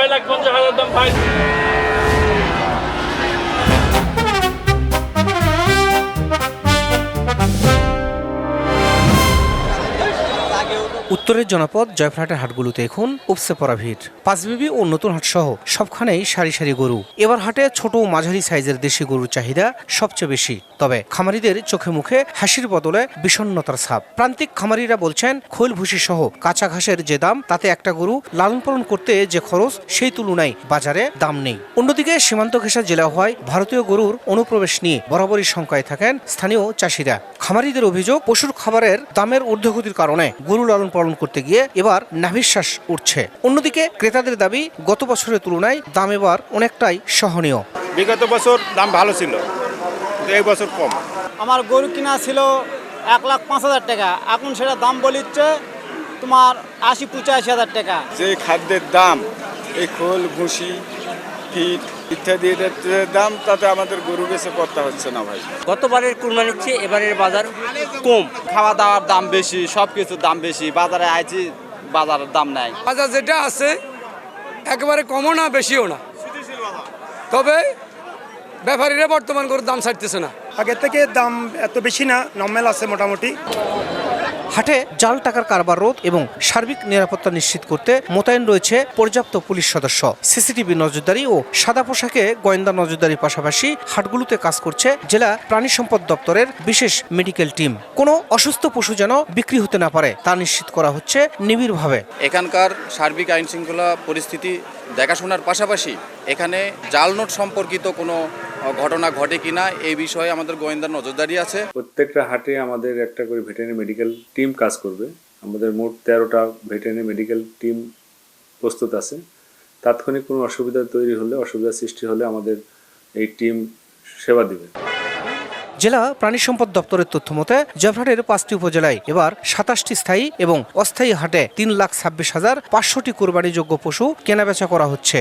6,50,000 দাম ভাই। উত্তরের জনপদ জয়পুরহাটের হাটগুলোতে এখন উপসে পড়া ভিড়। পাঁচবিবি ও নতুন হাট সহ সবখানেই সারি সারি গরু। এবার হাটে ছোট ও মাঝারি সাইজের দেশি গরুর চাহিদা সবচেয়ে বেশি। তবে খামারিদের চোখে মুখে হাসির বদলে বিষণ্ণতার ছাপ। প্রান্তিক খামারিরা বলছেন, খৈল ভুসি সহ কাঁচা ঘাসের যে দাম, তাতে একটা গরু লালন পালন করতে যে খরচ, সেই তুলনায় বাজারে দাম নেই। অন্যদিকে সীমান্ত ঘেঁষা জেলা হওয়ায় ভারতীয় গরুর অনুপ্রবেশ নিয়ে বরাবরই শঙ্কায় থাকেন স্থানীয় চাষিরা। খামারিদের অভিযোগ, পশুর খাবারের দামের ঊর্ধ্বগতির কারণে গরু লালন পালন করতে গিয়ে এবার নাভিশ্বাস উঠছে। অন্যদিকে ক্রেতাদের দাবি, গত বছরের তুলনায় দাম এবার অনেকটাই সহনীয়। বিগত বছর দাম ভালো ছিল, এই বছর কম। আমার গরু কিনা ছিল 1,05,000 টাকা, এখন সেটা দাম বলিচ্ছে তোমার 80-85,000 টাকা। যে খাদ্যের দাম, এই খোল ভুসি ফিট ইত্যাদি দাম, তাতে আমাদের গরু বেচে করতে হচ্ছে না ভাই। গতবারের কুরবানির চেয়ে এবারের বাজার কম। খাওয়া দাওয়ার দাম বেশি, সব কিছুর দাম বেশি। বাজারে আইছি, বাজারের দাম নাই। বাজার যেটা আছে একেবারে কমও না বেশিও না, তবে ব্যাপারীরা বর্তমান করে দাম ছাড়তেছে না। আগের থেকে দাম এত বেশি না, নর্মাল আছে মোটামুটি। হাটে জাল টাকার কারবার রোধ এবং সার্বিক নিরাপত্তা নিশ্চিত করতে মোতায়েন রয়েছে পর্যাপ্ত পুলিশ সদস্য। সিসিটিভি নজরদারি ও সাদা পোশাকে গোয়েন্দা নজরদারির পাশাপাশি হাটগুলোতে কাজ করছে জেলা প্রাণী সম্পদ দপ্তরের বিশেষ মেডিকেল টিম। কোনো অসুস্থ পশু যেন বিক্রি হতে না পারে, তা নিশ্চিত করা হচ্ছে নিবিড়ভাবে। এখানকার সার্বিক আইন শৃঙ্খলা পরিস্থিতি দেখাশোনার পাশাপাশি এখানে জাল নোট সম্পর্কিত কোনো ঘটনা ঘটে কিনা এই বিষয়ে আমাদের গোয়েন্দা নজরদারি আছে। প্রত্যেকটা হাটে আমাদের একটা করে ভেটেরিনারি মেডিকেল টিম কাজ করবে। আমাদের মোট 13টা ভেটেরিনারি মেডিকেল টিম প্রস্তুত আছে। তাৎক্ষণিক কোনো অসুবিধা সৃষ্টি হলে আমাদের এই টিম সেবা দিবে। জেলা প্রাণী সম্পদ দপ্তরের তথ্য মতে জয়পুরহাটের 5টি উপজেলায় এবার 27টি স্থায়ী এবং অস্থায়ী হাটে 3,26,500টি কুরবানিযোগ্য পশু কেনাবেচা করা হচ্ছে।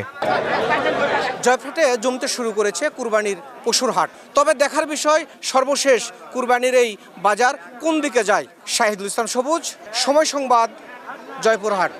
জয়পুরহাটে জমতে শুরু করেছে কুরবানির পশুর হাট। তবে দেখার বিষয়, সর্বশেষ কুরবানির এই বাজার কোন দিকে যায়। শাহিদুল ইসলাম সবুজ, সময় সংবাদ, জয়পুরহাট।